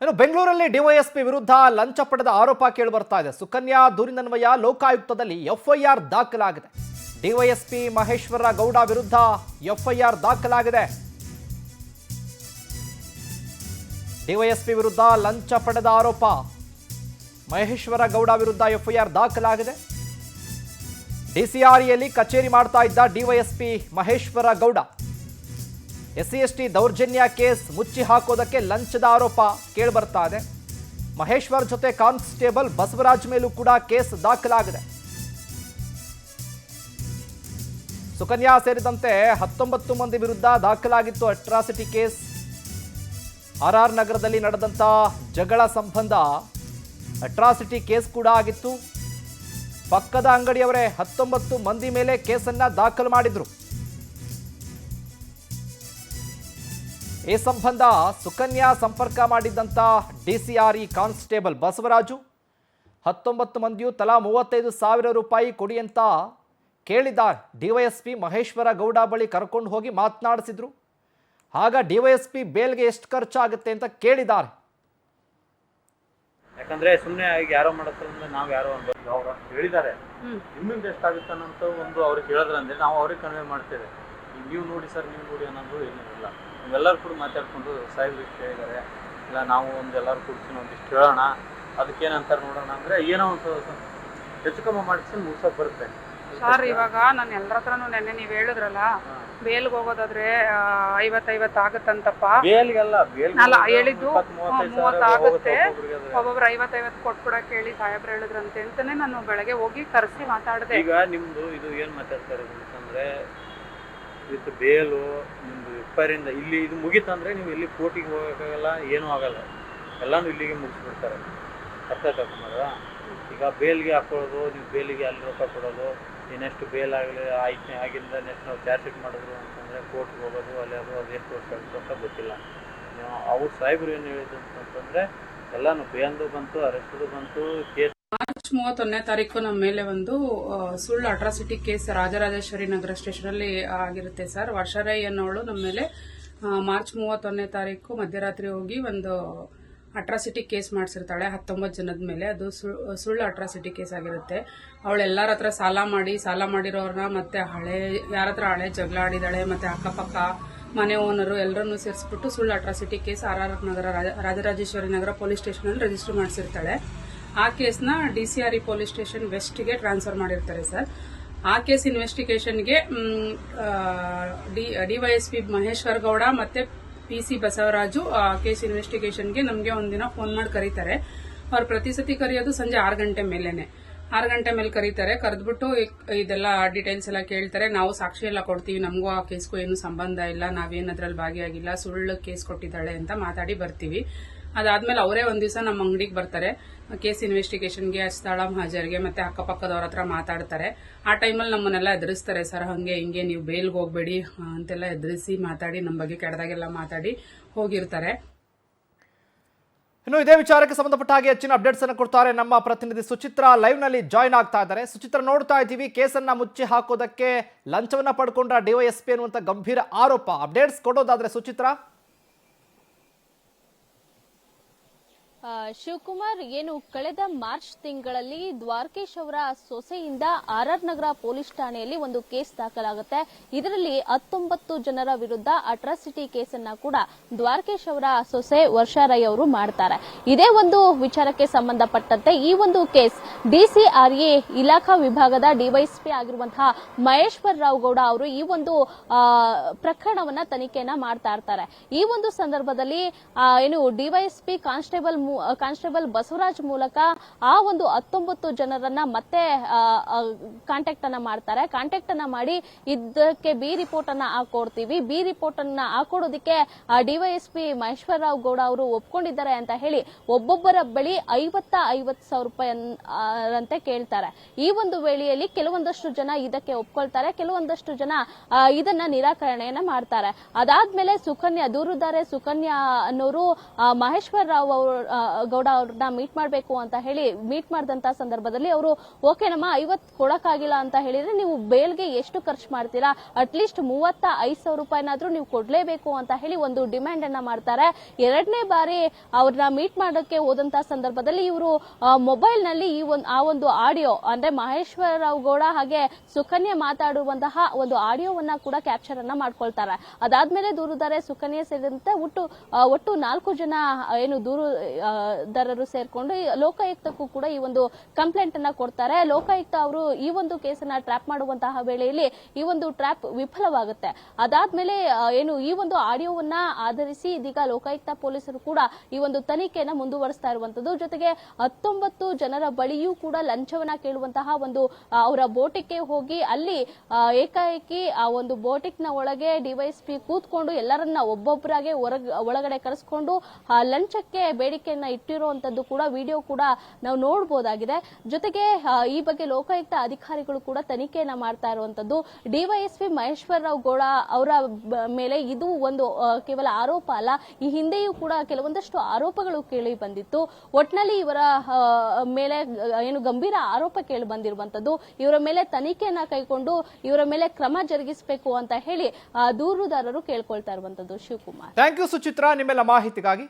ಇನ್ನು ಬೆಂಗಳೂರಲ್ಲಿ ಡಿವೈಎಸ್ಪಿ ವಿರುದ್ಧ ಲಂಚ ಪಡೆದ ಆರೋಪ ಕೇಳಿಬರ್ತಾ ಇದೆ. ಸುಕನ್ಯಾ ದೂರಿನನ್ವಯ ಲೋಕಾಯುಕ್ತದಲ್ಲಿ ಎಫ್ಐಆರ್ ದಾಖಲಾಗಿದೆ. ಡಿವೈಎಸ್ಪಿ ಮಹೇಶ್ವರ ಗೌಡ ವಿರುದ್ಧ ಎಫ್ಐಆರ್ ದಾಖಲಾಗಿದೆ. ಡಿವೈಎಸ್ಪಿ ವಿರುದ್ಧ ಲಂಚ ಪಡೆದ ಆರೋಪ ಮಹೇಶ್ವರ ಗೌಡ ವಿರುದ್ಧ ಎಫ್ಐಆರ್ ದಾಖಲಾಗಿದೆ. ಡಿಸಿಆರ್ಎಯಲ್ಲಿ ಕಚೇರಿ ಮಾಡ್ತಾ ಇದ್ದ ಡಿವೈಎಸ್ಪಿ ಮಹೇಶ್ವರ ಗೌಡ ಎಸ್ಸಿ ದೌರ್ಜನ್ಯ ಕೇಸ್ ಮುಚ್ಚಿ ಹಾಕೋದಕ್ಕೆ ಲಂಚದ ಆರೋಪ ಕೇಳಿಬರ್ತಾ ಇದೆ. ಮಹೇಶ್ವರ್ ಜೊತೆ ಕಾನ್ಸ್ಟೇಬಲ್ ಬಸವರಾಜ್ ಮೇಲೂ ಕೂಡ ಕೇಸ್ ದಾಖಲಾಗಿದೆ. ಸುಕನ್ಯಾ ಸೇರಿದಂತೆ 19 ಮಂದಿ ವಿರುದ್ಧ ದಾಖಲಾಗಿತ್ತು ಅಟ್ರಾಸಿಟಿ ಕೇಸ್. ಆರ್ಆರ್ ನಗರದಲ್ಲಿ ನಡೆದಂತ ಜಗಳ ಸಂಬಂಧ ಅಟ್ರಾಸಿಟಿ ಕೇಸ್ ಕೂಡ ಆಗಿತ್ತು. ಪಕ್ಕದ ಅಂಗಡಿಯವರೇ 19 ಮಂದಿ ಮೇಲೆ ಕೇಸನ್ನ ದಾಖಲು ಮಾಡಿದ್ರು. ಈ ಸಂಬಂಧ ಸುಕನ್ಯಾ ಸಂಪರ್ಕ ಮಾಡಿದ್ದಂತ ಡಿಸಿಆರ್ಇ ಕಾನ್ಸ್ಟೇಬಲ್ ಬಸವರಾಜು 19 ಮಂದಿಯು ತಲಾ 35,000 ರೂಪಾಯಿ ಕೊಡಿ ಅಂತ ಕೇಳಿದ್ದಾರೆ. ಡಿವೈಎಸ್ಪಿ ಮಹೇಶ್ವರ ಗೌಡ ಬಳಿ ಕರ್ಕೊಂಡು ಹೋಗಿ ಮಾತನಾಡಿಸಿದ್ರು. ಆಗ ಡಿವೈಎಸ್ಪಿ ಬೇಲ್ಗೆ ಎಷ್ಟು ಖರ್ಚಾಗುತ್ತೆ ಅಂತ ಕೇಳಿದ್ದಾರೆ. ಯಾಕಂದ್ರೆ ಸುಮ್ಮನೆ ಯಾರೋ ಮಾಡತ್ತಂದ್ರೆ ನಾವು ಯಾರೋ ಅನ್ಬೋದು, ಅವ್ರು ಹೇಳಿದ್ದಾರೆ ನಿಮ್ಮಿಂದ ಎಷ್ಟಾಗುತ್ತೆ ಅನ್ನೋಂಥ ಒಂದು ಅವ್ರಿಗೆ ಹೇಳಿದ್ರಂದ್ರೆ ನಾವು ಅವ್ರಿಗೆ ಕನ್ವೆ ಮಾಡ್ತೇವೆ. ನೀವು ನೋಡಿ ಸರ್, ನೀವು ನೋಡಿ ಅನ್ನೋದು ಏನಿಲ್ಲ. ನೀವೆಲ್ಲರೂ ಕೂಡ ಮಾತಾಡ್ಕೊಂಡು ಸಾಹೇಬ್ರು ಇಷ್ಟು ಹೇಳಿದ್ದಾರೆ, ಇಲ್ಲ ನಾವು ಎಲ್ಲರೂ ಕೂಡ್ಸಿ ಒಂದಿಷ್ಟು ಹೇಳೋಣ, ಅದಕ್ಕೇನಂತಾರೆ ನೋಡೋಣ ಅಂದ್ರೆ ಏನೋ ಒಂದು ಹೆಚ್ಚು ಕಮ್ಮಿ ಮಾಡಿಸಿ ಮುಗಿಸೋಕೆ ಬರುತ್ತೆ ಸರ್. ಇವಾಗ ನಾನು ಎಲ್ಲರ ಹತ್ರನು ನೆನ್ನೆ ನೀವು ಹೇಳಿದ್ರಲ್ಲ, ಬೇಲ್ಗೆ ಹೋಗೋದಾದ್ರೆ 50 ಆಗುತ್ತಂತಪ್ಪ. ಬೇಲ್ಗೆಲ್ಲ ಅಲ್ಲ ಹೇಳಿದ್ದು 30 ಆಗುತ್ತೆ. ಒಬ್ಬೊಬ್ರು 50 ಕೊಟ್ಬಿಡಕ್ಕೆ ಹೇಳಿ ಸಾಹೇಬ್ರು ಹೇಳಿದ್ರಂತೆ ಅಂತಾನೆ ನಾನು ಬೆಳಗ್ಗೆ ಹೋಗಿ ಕರೆಸಿ ಮಾತಾಡಿದೆ. ಈಗ ನಿಮ್ದು ಇದು ಏನ್ ಮಾತಾಡ್ತಾರೆ ಅಂತಂದ್ರೆ, ವಿತ್ ಬೇಲು ನಿಮ್ದು ಎಫ್ಐಆರಿಂದ ಇಲ್ಲಿ ಇದು ಮುಗಿತಂದ್ರೆ ನೀವು ಇಲ್ಲಿ ಕೋರ್ಟಿಗೆ ಹೋಗೋಕ್ಕಾಗಲ್ಲ, ಏನೂ ಆಗಲ್ಲ, ಎಲ್ಲಾನು ಇಲ್ಲಿಗೆ ಮುಗಿಸ್ಬಿಡ್ತಾರೆ. ಅರ್ಥ ತಗೊಂಡ್ರ? ಈಗ ಬೇಲ್ಗೆ ಹಾಕೊಳ್ಳೋದು, ನೀವು ಬೇಲಿಗೆ ಅಲ್ಲಿ ರೊಕ್ಕ ಕೊಡೋದು, ನೆಕ್ಸ್ಟ್ ಬೇಲ್ ಆಗಲಿ ಆಗಿಂದ ನೆಕ್ಸ್ಟ್ ನಾವು ಚಾರ್ಜ್ ಶೀಟ್ ಮಾಡಿದ್ರು ಅಂತಂದರೆ ಕೋರ್ಟ್ಗೆ ಹೋಗೋದು, ಅಲ್ಲಿ ಅದು ಎಷ್ಟು ವರ್ಷ ಆಗುತ್ತೆ ಅಂತ ಗೊತ್ತಿಲ್ಲ. ಅವ್ರು ಸಾಹೇಬ್ರು ಏನು ಹೇಳಿದ್ರು ಅಂತಂದರೆ ಎಲ್ಲಾನು ಬೇಲ್ದು ಬಂತು, ಅರೆಸ್ಟು ಬಂತು, ಕೇಸ್. ಮಾರ್ಚ್ 31ನೇ ತಾರೀಕು ನಮ್ಮ ಮೇಲೆ ಒಂದು ಸುಳ್ಳು atrocity case Rajarajeshwari Nagar station ಅಲ್ಲಿ ಆಗಿರುತ್ತೆ ಸರ್. ವರ್ಷರೈ ಅನ್ನೋಳು ನಮ್ಮ ಮೇಲೆ ಮಾರ್ಚ್ 31ನೇ ತಾರೀಕು ಮಧ್ಯರಾತ್ರಿ ಹೋಗಿ ಒಂದು ಅಟ್ರಾಸಿಟಿ ಕೇಸ್ ಮಾಡಿಸಿರ್ತಾಳೆ 19 ಜನದ ಮೇಲೆ. ಅದು ಸುಳ್ಳು ಅಟ್ರಾಸಿಟಿ ಕೇಸ್ ಆಗಿರುತ್ತೆ. ಅವಳು ಎಲ್ಲರ ಹತ್ರ ಸಾಲ ಮಾಡಿರೋರನ್ನ ಮತ್ತೆ ಯಾರ ಹತ್ರ ಹಳೆ ಜಗಳ ಆಡಿದಾಳೆ, ಮತ್ತೆ ಅಕ್ಕಪಕ್ಕ ಮನೆ ಓನರು ಎಲ್ಲರನ್ನು ಸೇರಿಸ್ಬಿಟ್ಟು ಸುಳ್ಳು ಅಟ್ರಾಸಿಟಿ ಕೇಸ್ ಆರ್ಆರ್ ನಗರ ರಾಜರಾಜೇಶ್ವರಿ ನಗರ ಪೊಲೀಸ್ ಸ್ಟೇಷನ್ ಅಲ್ಲಿ ರಿಜಿಸ್ಟರ್ ಮಾಡಿಸಿರ್ತಾಳೆ. ಆ ಕೇಸ್ನ ಡಿಸಿಆರ್ಇ ಪೊಲೀಸ್ ಸ್ಟೇಷನ್ ವೆಸ್ಟ್ಗೆ ಟ್ರಾನ್ಸ್ಫರ್ ಮಾಡಿರ್ತಾರೆ ಸರ್. ಆ ಕೇಸ್ ಇನ್ವೆಸ್ಟಿಗೇಷನ್ಗೆ ಡಿವೈಎಸ್ಪಿ ಮಹೇಶ್ವರ್ ಗೌಡ ಮತ್ತೆ ಪಿಸಿ ಬಸವರಾಜು ಕೇಸ್ ಇನ್ವೆಸ್ಟಿಗೇಷನ್ಗೆ ನಮಗೆ ಒಂದಿನ ಫೋನ್ ಮಾಡಿ ಕರೀತಾರೆ. ಅವ್ರು ಪ್ರತಿ ಸತಿ ಕರೆಯೋದು ಸಂಜೆ 6 ಗಂಟೆ ಮೇಲೇನೆ. 6 ಗಂಟೆ ಮೇಲೆ ಕರೀತಾರೆ. ಕರೆದ್ಬಿಟ್ಟು ಇದೆಲ್ಲ ಡೀಟೇಲ್ಸ್ ಎಲ್ಲ ಕೇಳ್ತಾರೆ. ನಾವು ಸಾಕ್ಷಿ ಎಲ್ಲ ಕೊಡ್ತೀವಿ, ನಮಗೂ ಆ ಕೇಸ್ಗೂ ಏನು ಸಂಬಂಧ ಇಲ್ಲ, ನಾವೇನ್ ಅದ್ರಲ್ಲಿ ಭಾಗಿಯಾಗಿಲ್ಲ, ಸುಳ್ಳು ಕೇಸ್ ಕೊಟ್ಟಿದ್ದಾಳೆ ಅಂತ ಮಾತಾಡಿ ಬರ್ತೀವಿ. ಅದಾದ್ಮೇಲೆ ಅವರೇ ಒಂದ್ ದಿವಸ ನಮ್ಮ ಅಂಗಡಿಗೆ ಬರ್ತಾರೆ. ಕೇಸ್ ಇನ್ವೆಸ್ಟಿಗೇಷನ್ಗೆ, ಸ್ಥಳ ಹಾಜರಿಗೆ ಮತ್ತೆ ಅಕ್ಕಪಕ್ಕದವ್ರ ಹತ್ರ ಮಾತಾಡ್ತಾರೆ. ಆ ಟೈಮಲ್ಲಿ ನಮ್ಮನ್ನೆಲ್ಲ ಎದುರಿಸ್ತಾರೆ ಸರ್. ಹಂಗೆ ಹಿಂಗೆ ನೀವು ಬೇಲ್ಗೆ ಹೋಗ್ಬೇಡಿ ಅಂತೆಲ್ಲ ಎದುರಿಸಿ ಮಾತಾಡಿ ನಮ್ಮ ಬಗ್ಗೆ ಕೆಟ್ಟದಾಗೆಲ್ಲ ಮಾತಾಡಿ ಹೋಗಿರ್ತಾರೆ. ಇನ್ನು ಇದೇ ವಿಚಾರಕ್ಕೆ ಸಂಬಂಧಪಟ್ಟ ಹಾಗೆ ಹೆಚ್ಚಿನ ಅಪ್ಡೇಟ್ಸ್ ಅನ್ನು ಕೊಡ್ತಾರೆ ನಮ್ಮ ಪ್ರತಿನಿಧಿ ಸುಚಿತ್ರಾ. ಲೈವ್ ನಲ್ಲಿ ಜಾಯ್ನ್ ಆಗ್ತಾ ಇದ್ದಾರೆ. ಸುಚಿತ್ರಾ, ನೋಡ್ತಾ ಇದ್ದೀವಿ ಕೇಸನ್ನ ಮುಚ್ಚಿ ಹಾಕೋದಕ್ಕೆ ಲಂಚವನ್ನ ಪಡ್ಕೊಂಡ್ರ ಡಿವೈಎಸ್ಪಿ ಅನ್ನುವಂತ ಗಂಭೀರ ಆರೋಪ. ಅಪ್ಡೇಟ್ಸ್ ಕೊಡೋದಾದ್ರೆ ಸುಚಿತ್ರಾ. ಶಿವಕುಮಾರ್, ಏನು ಕಳೆದ ಮಾರ್ಚ್ ತಿಂಗಳಲ್ಲಿ ದ್ವಾರಕೇಶ್ ಅವರ ಸೊಸೆಯಿಂದ ಆರ್ಆರ್ ನಗರ ಪೊಲೀಸ್ ಠಾಣೆಯಲ್ಲಿ ಒಂದು ಕೇಸ್ ದಾಖಲಾಗುತ್ತೆ. ಇದರಲ್ಲಿ 19 ಜನರ ವಿರುದ್ಧ ಅಟ್ರಾಸಿಟಿ ಕೇಸನ್ನ ಕೂಡ ದ್ವಾರಕೇಶ್ ಅವರ ಸೊಸೆ ವರ್ಷರೈ ಅವರು ಮಾಡ್ತಾರೆ. ಇದೇ ಒಂದು ವಿಚಾರಕ್ಕೆ ಸಂಬಂಧಪಟ್ಟಂತೆ ಈ ಒಂದು ಕೇಸ್ ಡಿಸಿಆರ್ಎ ಇಲಾಖಾ ವಿಭಾಗದ ಡಿವೈಎಸ್ಪಿ ಆಗಿರುವಂತಹ ಮಹೇಶ್ವರ್ ರಾವ್ ಗೌಡ ಅವರು ಈ ಒಂದು ಪ್ರಕರಣವನ್ನ ತನಿಖೆಯನ್ನ ಮಾಡ್ತಾ ಇರ್ತಾರೆ. ಈ ಒಂದು ಸಂದರ್ಭದಲ್ಲಿ ಏನು ಡಿವೈಎಸ್ಪಿ ಕಾನ್ಸ್ಟೇಬಲ್ ಬಸವರಾಜ್ ಮೂಲಕ ಆ ಒಂದು 19 ಜನರನ್ನ ಮತ್ತೆ ಕಾಂಟ್ಯಾಕ್ಟ್ ಅನ್ನ ಮಾಡ್ತಾರೆ. ಕಾಂಟ್ಯಾಕ್ಟ್ ಅನ್ನ ಮಾಡಿ ಇದಕ್ಕೆ ಬಿ ರಿಪೋರ್ಟ್ ಅನ್ನ ಹಾಕೊಡ್ತೀವಿ, ಬಿ ರಿಪೋರ್ಟ್ ಅನ್ನ ಹಾಕೊಡೋದಕ್ಕೆ ಡಿವೈಎಸ್ಪಿ ಮಹೇಶ್ವರ ರಾವ್ ಗೌಡ ಅವರು ಒಪ್ಕೊಂಡಿದ್ದಾರೆ ಅಂತ ಹೇಳಿ ಒಬ್ಬೊಬ್ಬರ ಬಳಿ 50,000 ರೂಪಾಯಿ ಅಂತೆ ಕೇಳ್ತಾರೆ. ಈ ಒಂದು ವೇಳೆಯಲ್ಲಿ ಕೆಲವೊಂದಷ್ಟು ಜನ ಇದಕ್ಕೆ ಒಪ್ಕೊಳ್ತಾರೆ, ಕೆಲವೊಂದಷ್ಟು ಜನ ಇದನ್ನ ನಿರಾಕರಣೆಯನ್ನ ಮಾಡ್ತಾರೆ. ಅದಾದ್ಮೇಲೆ ದೂರುದಾರೆ ಸುಕನ್ಯಾ ಅನ್ನೋರು ಮಹೇಶ್ವರ್ ರಾವ್ ಗೌಡ ಅವ್ರನ್ನ ಮೀಟ್ ಮಾಡಬೇಕು ಅಂತ ಹೇಳಿ ಮೀಟ್ ಮಾಡಿದಂತ ಸಂದರ್ಭದಲ್ಲಿ ಅವರು ಓಕೆ ನಮ್ಮ 50 ಕೊಡಕ್ಕಾಗಿಲ್ಲ ಅಂತ ಹೇಳಿದ್ರೆ ನೀವು ಬೇಲ್ಗೆ ಎಷ್ಟು ಖರ್ಚು ಮಾಡ್ತೀರಾ, ಅಟ್ಲೀಸ್ಟ್ 35,000 ರೂಪಾಯಿನಾದ್ರೂ ನೀವು ಕೊಡ್ಲೇಬೇಕು ಅಂತ ಹೇಳಿ ಒಂದು ಡಿಮ್ಯಾಂಡ್ ಅನ್ನ ಮಾಡ್ತಾರೆ. ಎರಡನೇ ಬಾರಿ ಅವ್ರನ್ನ ಮೀಟ್ ಮಾಡೋಕೆ ಹೋದಂತ ಸಂದರ್ಭದಲ್ಲಿ ಇವರು ಮೊಬೈಲ್ ನಲ್ಲಿ ಆ ಒಂದು ಆಡಿಯೋ ಅಂದ್ರೆ ಮಹೇಶ್ವರ ರಾವ್ ಗೌಡ ಹಾಗೆ ಸುಕನ್ಯಾ ಮಾತಾಡುವಂತಹ ಒಂದು ಆಡಿಯೋವನ್ನ ಕೂಡ ಕ್ಯಾಪ್ಚರ್ ಅನ್ನ ಮಾಡ್ಕೊಳ್ತಾರೆ. ಅದಾದ್ಮೇಲೆ ದೂರುದಾರೆ ಸುಕನ್ಯಾ ಸೇರಿದಂತೆ ಒಟ್ಟು 4 ಜನ ಏನು ದೂರುದಾರರು ಸೇರ್ಕೊಂಡು ಲೋಕಾಯುಕ್ತಕ್ಕೂ ಕೂಡ ಈ ಒಂದು ಕಂಪ್ಲೇಂಟ್ ಅನ್ನ ಕೊಡ್ತಾರೆ. ಲೋಕಾಯುಕ್ತ ಅವರು ಈ ಒಂದು ಕೇಸನ್ನ ಟ್ರ್ಯಾಪ್ ಮಾಡುವಂತಹ ವೇಳೆಯಲ್ಲಿ ಈ ಒಂದು ಟ್ರ್ಯಾಪ್ ವಿಫಲವಾಗುತ್ತೆ. ಅದಾದ್ಮೇಲೆ ಏನು ಈ ಒಂದು ಆಡಿಯೋವನ್ನ ಆಧರಿಸಿ ಇದೀಗ ಲೋಕಾಯುಕ್ತ ಪೊಲೀಸರು ಕೂಡ ಈ ಒಂದು ತನಿಖೆಯನ್ನ ಮುಂದುವರಿಸ್ತಾ ಇರುವಂತದ್ದು. ಜೊತೆಗೆ 19 ಜನರ ಬಳಿಯೂ ಕೂಡ ಲಂಚವನ್ನ ಕೇಳುವಂತಹ ಒಂದು ಅವರ ಬೋಟಿಗೆ ಹೋಗಿ ಅಲ್ಲಿ ಏಕಾಏಕಿ ಆ ಒಂದು ಬೋಟಿಕ್ ನ ಒಳಗೆ ಡಿವೈಎಸ್ಪಿ ಕೂತ್ಕೊಂಡು ಎಲ್ಲರನ್ನ ಒಬ್ಬೊಬ್ಬರಾಗೆ ಒಳಗಡೆ ಕರೆಸ್ಕೊಂಡು ಲಂಚಕ್ಕೆ ಬೇಡಿಕೆಯನ್ನ ಇಟ್ಟಿರುವಂತದ್ದು ಕೂಡ ವಿಡಿಯೋ ಕೂಡ ನಾವು ನೋಡಬಹುದಾಗಿದೆ. ಜೊತೆಗೆ ಈ ಬಗ್ಗೆ ಲೋಕಾಯುಕ್ತ ಅಧಿಕಾರಿಗಳು ಕೂಡ ತನಿಖೆಯನ್ನ ಮಾಡ್ತಾ ಇರುವಂತದ್ದು. ಡಿವೈಎಸ್ಪಿ ಮಹೇಶ್ವರ ರಾವ್ ಗೌಡ ಅವರ ಮೇಲೆ ಇದು ಒಂದು ಕೇವಲ ಆರೋಪ ಅಲ್ಲ, ಈ ಹಿಂದೆಯೂ ಕೂಡ ಕೆಲವೊಂದಷ್ಟು ಆರೋಪಗಳು ಕೇಳಿ ಬಂದಿತ್ತು. ಒಟ್ನಲ್ಲಿ ಇವರ ಮೇಲೆ ಏನು ಗಂಭೀರ ಆರೋಪ ಕೇಳಿ ಬಂದಿರುವಂತದ್ದು. ಇವರ ಮೇಲೆ ತನಿಖೆಯನ್ನ ಕೈಗೊಂಡು ಇವರ ಮೇಲೆ ಕ್ರಮ ಜರುಗಿಸಬೇಕು ಅಂತ ಹೇಳಿ ದೂರುದಾರರು ಕೇಳ್ಕೊಳ್ತಾ ಇರುವಂತದ್ದು. ಶಿವಕುಮಾರ್, ಥ್ಯಾಂಕ್ ಯು ಸುಚಿತ್ರಾ ನಿಮ್ಮೆಲ್ಲ ಮಾಹಿತಿಗಾಗಿ.